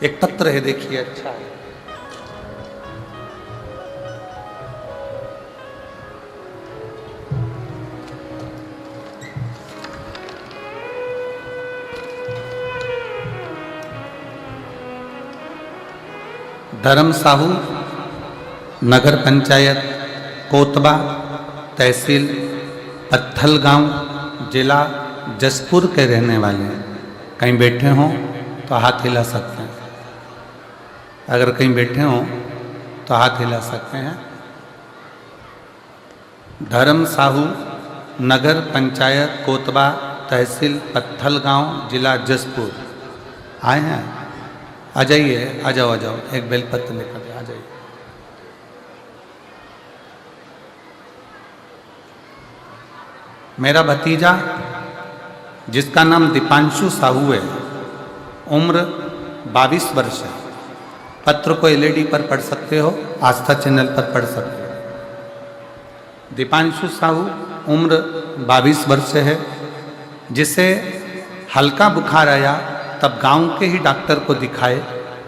एक पत्र है, देखिए, अच्छा है। धर्म साहू, नगर पंचायत कोतबा, तहसील पत्थल गांव, जिला जसपुर के रहने वाले हैं। कहीं बैठे हों तो हाथ हिला सकते हैं। अगर कहीं बैठे हों तो हाथ हिला सकते हैं। धर्म साहू, नगर पंचायत कोतबा, तहसील पत्थल गांव, जिला जसपुर। आए हैं? आ जाइए, आ जाओ, आ जाओ। एक बेलपत्र लेकर आ जाइए। मेरा भतीजा जिसका नाम दीपांशु साहू है, उम्र 22 वर्ष है। पत्र को एलईडी पर पढ़ सकते हो, आस्था चैनल पर पढ़ सकते हो। दीपांशु साहू उम्र 22 वर्ष है, जिसे हल्का बुखार आया तब गांव के ही डॉक्टर को दिखाए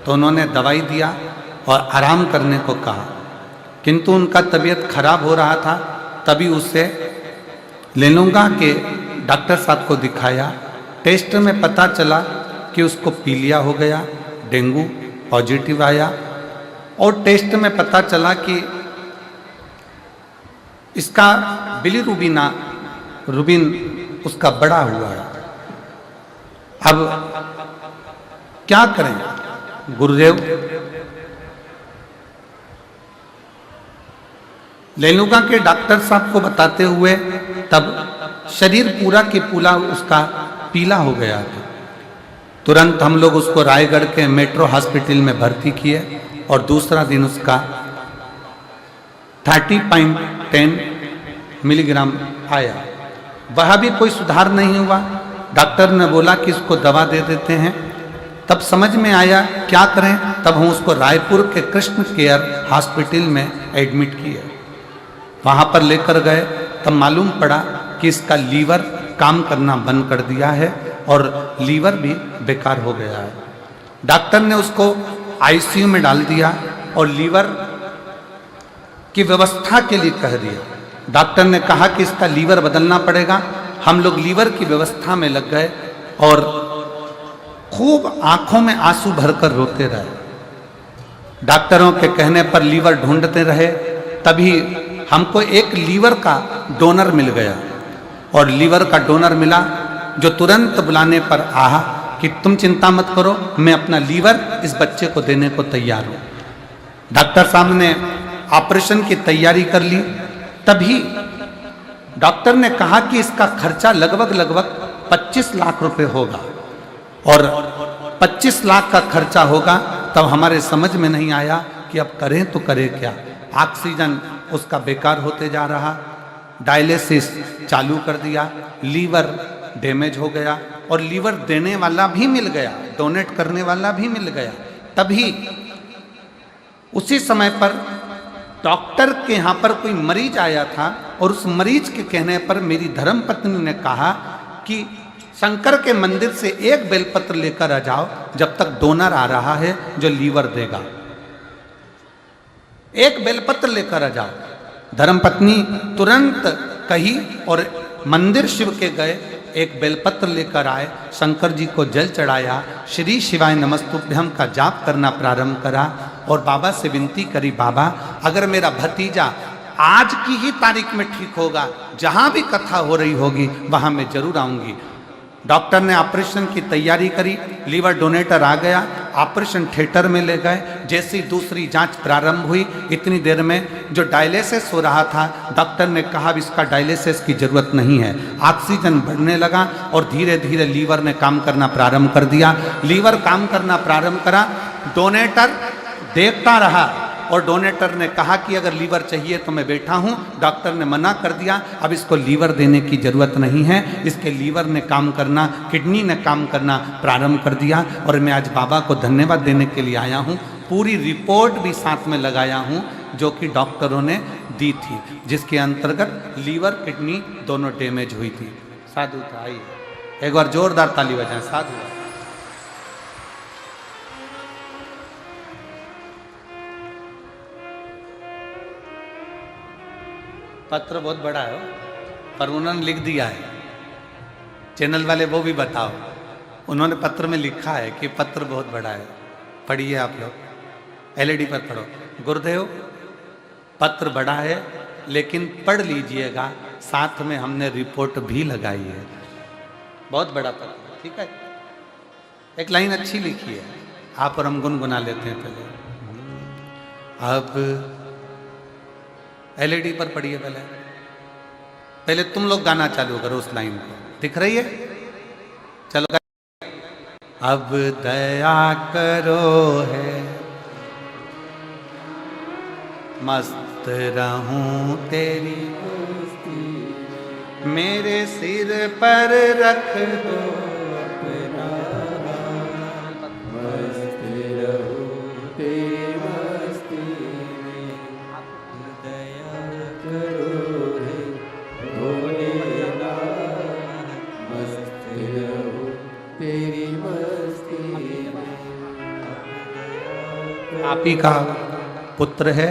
तो उन्होंने दवाई दिया और आराम करने को कहा, किंतु उनका तबीयत खराब हो रहा था। तभी उसे लेनुगा के डॉक्टर साहब को दिखाया। टेस्ट में पता चला कि उसको पीलिया हो गया, डेंगू पॉजिटिव आया, और टेस्ट में पता चला कि इसका बिलीरुबिन उसका बढ़ा हुआ है। अब क्या करें गुरुदेव? लेनुगा के डॉक्टर साहब को बताते हुए तब शरीर पूरा के पूरा उसका पीला हो गया था। तुरंत हम लोग उसको रायगढ़ के मेट्रो हॉस्पिटल में भर्ती किए और दूसरा दिन उसका 30.10 मिलीग्राम आया। वह भी कोई सुधार नहीं हुआ। डॉक्टर ने बोला कि इसको दवा दे देते हैं। तब समझ में आया क्या करें। तब हम उसको रायपुर के कृष्ण केयर हॉस्पिटल में एडमिट किए। वहाँ पर लेकर गए तब मालूम पड़ा कि इसका लीवर काम करना बंद कर दिया है और लीवर भी बेकार हो गया है। डॉक्टर ने उसको आईसीयू में डाल दिया और लीवर की व्यवस्था के लिए कह दिया। डॉक्टर ने कहा कि इसका लीवर बदलना पड़ेगा। हम लोग लीवर की व्यवस्था में लग गए और खूब आंखों में आंसू भरकर रोते रहे। डॉक्टरों के कहने पर लीवर ढूंढते रहे। तभी हमको एक लीवर का डोनर मिल गया और लीवर का डोनर मिला, जो तुरंत बुलाने पर आहा कि तुम चिंता मत करो, मैं अपना लीवर इस बच्चे को देने को तैयार हूं। डॉक्टर साहब ने ऑपरेशन की तैयारी कर ली। तभी डॉक्टर ने कहा कि इसका खर्चा लगभग 25 लाख रुपए होगा और 25 लाख का खर्चा होगा। तब हमारे समझ में नहीं आया कि अब करें तो करें क्या। ऑक्सीजन उसका बेकार होते जा रहा, डायलिसिस चालू कर दिया, लीवर डैमेज हो गया और लीवर देने वाला भी मिल गया, डोनेट करने वाला भी मिल गया। तभी उसी समय पर डॉक्टर के यहाँ पर कोई मरीज आया था और उस मरीज के कहने पर मेरी धर्मपत्नी ने कहा कि शंकर के मंदिर से एक बेलपत्र लेकर आ जाओ, जब तक डोनर आ रहा है जो लीवर देगा। एक बेलपत्र लेकर आ जाओ। धर्मपत्नी तुरंत कही और मंदिर शिव के गए, एक बेलपत्र लेकर आए, शंकर जी को जल चढ़ाया, श्री शिवाय नमस्तुभ्यम का जाप करना प्रारंभ करा और बाबा से विनती करी, बाबा अगर मेरा भतीजा आज की ही तारीख में ठीक होगा, जहां भी कथा हो रही होगी वहां मैं जरूर आऊंगी। डॉक्टर ने ऑपरेशन की तैयारी करी, लीवर डोनेटर आ गया, ऑपरेशन थिएटर में ले गए। जैसी दूसरी जांच प्रारंभ हुई, इतनी देर में जो डायलिसिस हो रहा था, डॉक्टर ने कहा इसका डायलिसिस की जरूरत नहीं है। ऑक्सीजन बढ़ने लगा और धीरे धीरे लीवर ने काम करना प्रारंभ कर दिया। लीवर काम करना प्रारंभ करा, डोनेटर देखता रहा और डोनेटर ने कहा कि अगर लीवर चाहिए तो मैं बैठा हूं। डॉक्टर ने मना कर दिया, अब इसको लीवर देने की जरूरत नहीं है। इसके लीवर ने काम करना, किडनी ने काम करना प्रारंभ कर दिया और मैं आज बाबा को धन्यवाद देने के लिए आया हूं। पूरी रिपोर्ट भी साथ में लगाया हूं जो कि डॉक्टरों ने दी थी, जिसके अंतर्गत लीवर किडनी दोनों डैमेज हुई थी। साधु था, आइए एक बार जोरदार ताली बजाएं। साधु पत्र बहुत बड़ा है पर उन्होंने लिख दिया है, चैनल वाले वो भी बताओ, उन्होंने पत्र में लिखा है कि पत्र बहुत बड़ा है। पढ़िए आप लोग, एलईडी पर पढ़ो। गुरुदेव पत्र बड़ा है लेकिन पढ़ लीजिएगा, साथ में हमने रिपोर्ट भी लगाई है। बहुत बड़ा पत्र, ठीक है। एक लाइन अच्छी लिखी है, आप और हम गुनगुना लेते हैं पहले। अब एलईडी पर पढ़िए, पहले तुम लोग गाना चालू करो उस लाइन को, दिख रही है? चलो। अब दया करो है मस्त रहूं तेरी, मेरे सिर पर रख दो अपना, मस्त रहूं तेरी मस्ती में, दया करो है भोलेनाथ, मस्त रहूं तेरी मस्ती में। आप ही का पुत्र है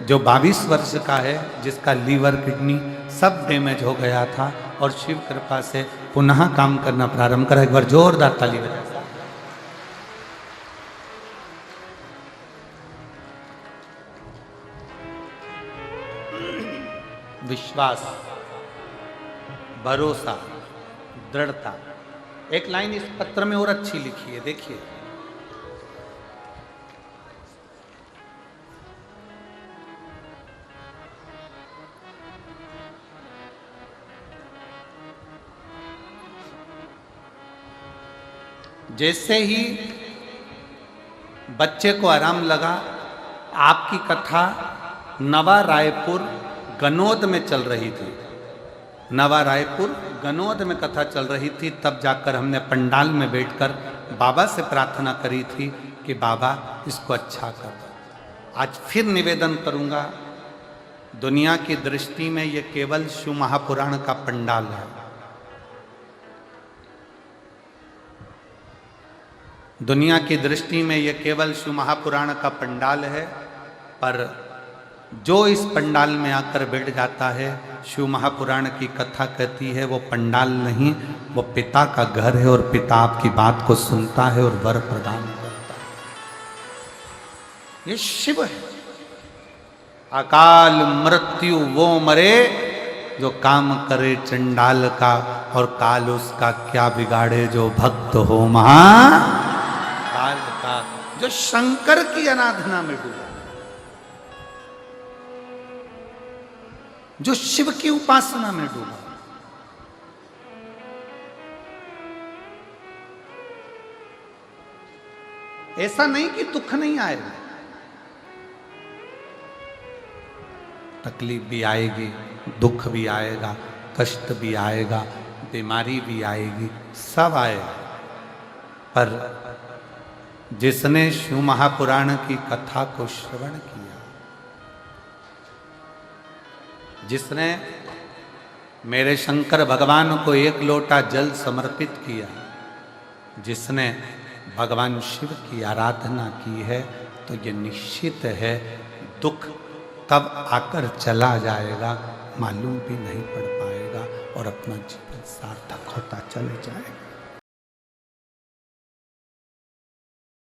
जो 22 वर्ष का है, जिसका लीवर किडनी सब डैमेज हो गया था और शिव कृपा से पुनः काम करना प्रारंभ करा। एक बार जोरदार ताली बजा। विश्वास, भरोसा, दृढ़ता। एक लाइन इस पत्र में और अच्छी लिखी है, देखिए। जैसे ही बच्चे को आराम लगा, आपकी कथा नवा रायपुर गनौद में चल रही थी। नवा रायपुर गनौद में कथा चल रही थी, तब जाकर हमने पंडाल में बैठकर बाबा से प्रार्थना करी थी कि बाबा इसको अच्छा कर। आज फिर निवेदन करूंगा, दुनिया की दृष्टि में ये केवल शिव महापुराण का पंडाल है। दुनिया की दृष्टि में यह केवल शिव महापुराण का पंडाल है, पर जो इस पंडाल में आकर बैठ जाता है, शिव महापुराण की कथा कहती है, वो पंडाल नहीं, वो पिता का घर है और पिता आपकी बात को सुनता है और वर प्रदान करता है। ये शिव है। अकाल मृत्यु वो मरे जो काम करे चंडाल का, और काल उसका क्या बिगाड़े जो भक्त हो महाकाल का। जो शंकर की आराधना में डूबा, जो शिव की उपासना में डूबा, ऐसा नहीं कि दुख नहीं आएगा, तकलीफ भी आएगी, दुख भी आएगा, कष्ट भी आएगा, बीमारी भी आएगी, सब आएगा। पर जिसने शिव महापुराण की कथा को श्रवण किया, जिसने मेरे शंकर भगवान को एक लोटा जल समर्पित किया, जिसने भगवान शिव की आराधना की है, तो ये निश्चित है दुख कब आकर चला जाएगा मालूम भी नहीं पड़ पाएगा और अपना जीवन सार्थक होता चले जाएगा।